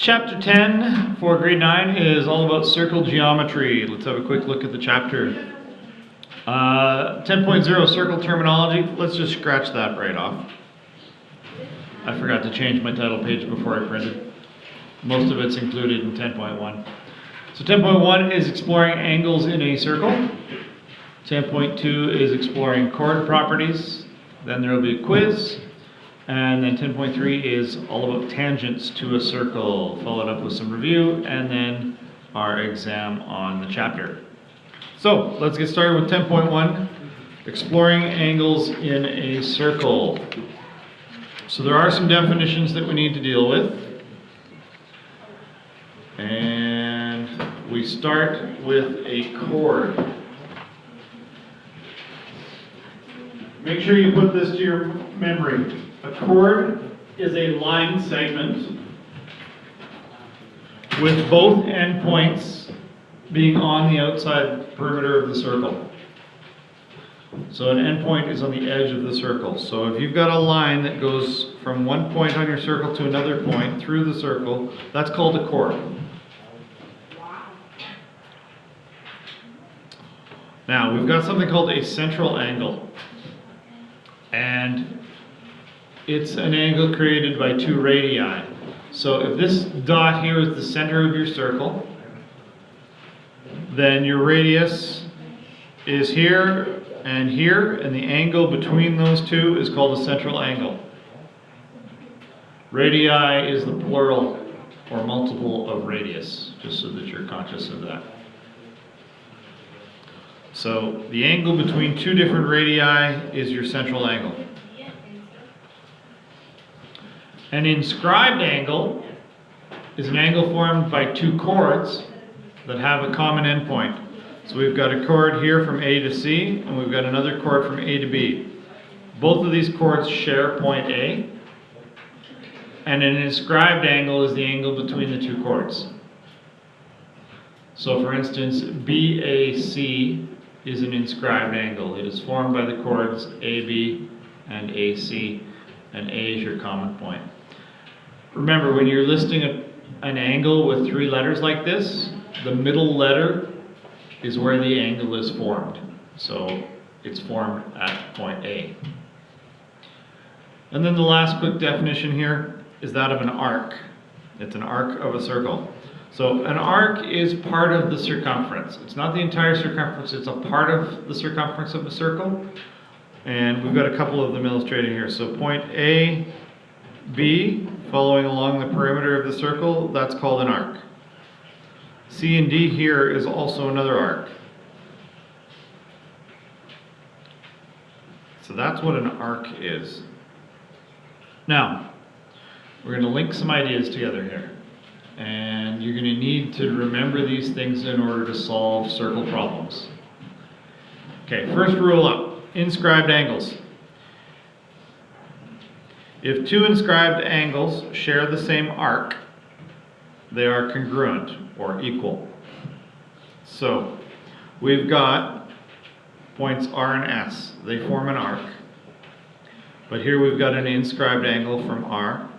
Chapter 10 for grade 9 is all about circle geometry. Let's have a quick look at the chapter. 10.0 circle terminology. Let's just scratch that right off. I forgot to change my title page before I printed. Most of it's included in 10.1. So 10.1 is exploring angles in a circle. 10.2 is exploring chord properties. Then there will be a quiz. And then 10.3 is all about tangents to a circle, followed up with some review, and then our exam on the chapter. So let's get started with 10.1, exploring angles in a circle. So there are some definitions that we need to deal with. And we start with a chord. Make sure you put this to your memory. A chord is a line segment with both endpoints being on the outside perimeter of the circle. So an endpoint is on the edge of the circle. So if you've got a line that goes from one point on your circle to another point through the circle, that's called a chord. Now we've got something called a central angle. And it's an angle created by two radii. So if this dot here is the center of your circle, then your radius is here, and the angle between those two is called a central angle. Radii is the plural or multiple of radius, just so that you're conscious of that. So the angle between two different radii is your central angle. An inscribed angle is an angle formed by two chords that have a common endpoint. So we've got a chord here from A to C, and we've got another chord from A to B. Both of these chords share point A, and an inscribed angle is the angle between the two chords. So for instance, BAC is an inscribed angle. It is formed by the chords AB and AC, and A is your common point. Remember, when you're listing an angle with three letters like this, the middle letter is where the angle is formed. So it's formed at point A. And then the last quick definition here is that of an arc. It's an arc of a circle. So an arc is part of the circumference. It's not the entire circumference, it's a part of the circumference of a circle. And we've got a couple of them illustrated here. So point A, B, following along the perimeter of the circle, that's called an arc. C and D here is also another arc. So that's what an arc is. Now, we're going to link some ideas together here. And you're going to need to remember these things in order to solve circle problems. Okay, first rule up, inscribed angles. If two inscribed angles share the same arc, they are congruent or equal. So we've got points R and S. They form an arc. But here we've got an inscribed angle from R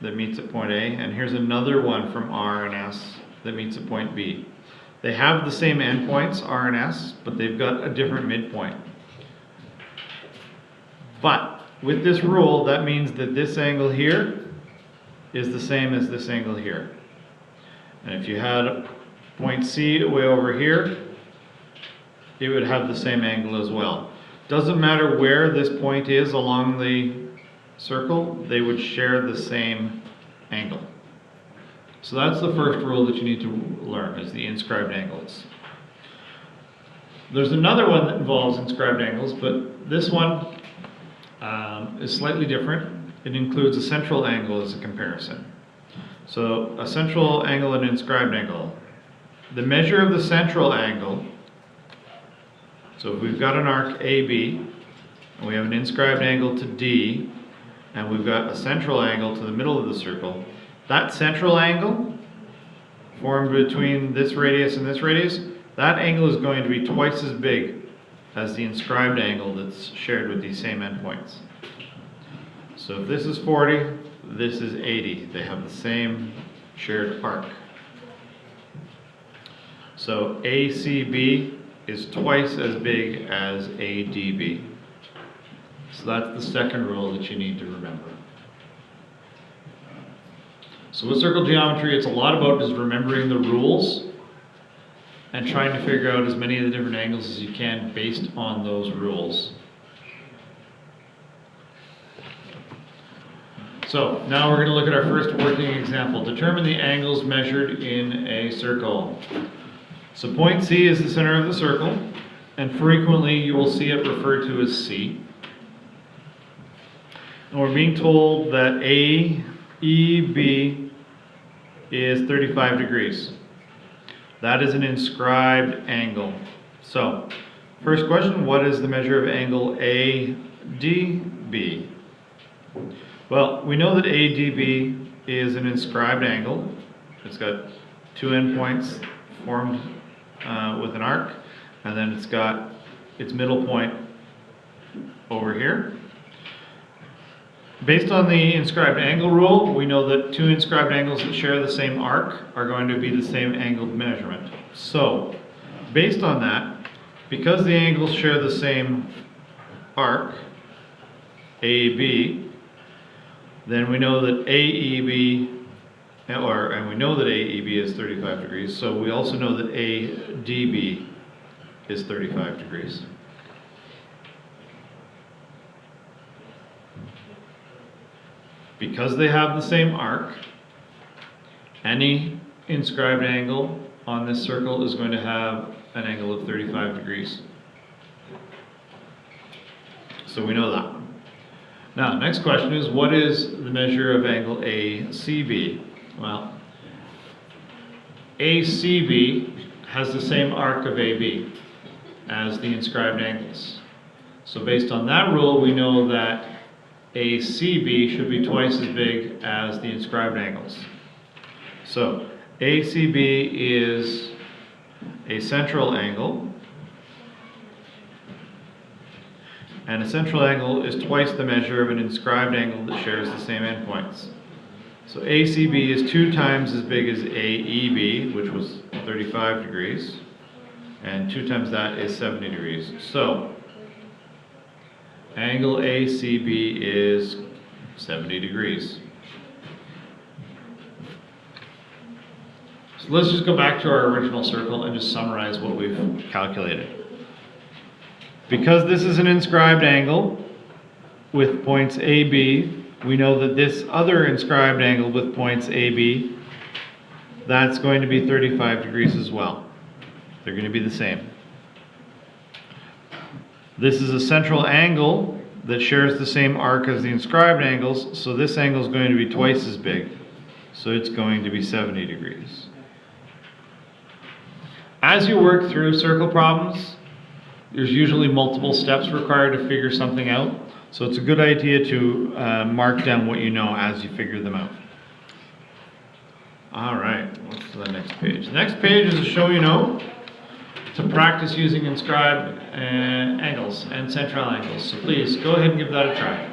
that meets at point A, and here's another one from R and S that meets at point B. They have the same endpoints, R and S, but they've got a different midpoint. But with this rule, that means that this angle here is the same as this angle here. And if you had point C way over here, it would have the same angle as well. Doesn't matter where this point is along the circle, they would share the same angle. So that's the first rule that you need to learn, is the inscribed angles. There's another one that involves inscribed angles, but this one is slightly different. It includes a central angle as a comparison. So a central angle and an inscribed angle. The measure of the central angle, so if we've got an arc AB, and we have an inscribed angle to D, and we've got a central angle to the middle of the circle, that central angle formed between this radius and this radius, that angle is going to be twice as big as the inscribed angle that's shared with these same endpoints. So if this is 40, this is 80. They have the same shared arc. So ACB is twice as big as ADB. So that's the second rule that you need to remember. So with circle geometry, it's a lot about just remembering the rules and trying to figure out as many of the different angles as you can based on those rules. So now we're going to look at our first working example. Determine the angles measured in a circle. So point C is the center of the circle, and frequently you will see it referred to as C. And we're being told that AEB is 35 degrees. That is an inscribed angle. So, first question, what is the measure of angle ADB? Well, we know that ADB is an inscribed angle. It's got two endpoints formed with an arc, and then it's got its middle point over here. Based on the inscribed angle rule, we know that two inscribed angles that share the same arc are going to be the same angled measurement. So, based on that, because the angles share the same arc, AB, then we know that AEB, and we know that AEB is 35 degrees, so we also know that ADB is 35 degrees. Because they have the same arc, any inscribed angle on this circle is going to have an angle of 35 degrees. So we know that. Now, next question is, what is the measure of angle ACB? Well, ACB has the same arc of AB as the inscribed angles. So based on that rule, we know that ACB should be twice as big as the inscribed angles. So ACB is a central angle, and a central angle is twice the measure of an inscribed angle that shares the same endpoints. So ACB is 2 times as big as AEB, which was 35 degrees, and 2 times that is 70 degrees. So angle ACB is 70 degrees. So let's just go back to our original circle and just summarize what we've calculated. Because this is an inscribed angle with points AB, we know that this other inscribed angle with points AB, that's going to be 35 degrees as well. They're going to be the same. This is a central angle that shares the same arc as the inscribed angles, so this angle is going to be twice as big. So it's going to be 70 degrees. As you work through circle problems, there's usually multiple steps required to figure something out, so it's a good idea to mark down what you know as you figure them out. Alright, what's the next page? The next page is a show you know to practice using inscribed angles and central angles. So please go ahead and give that a try.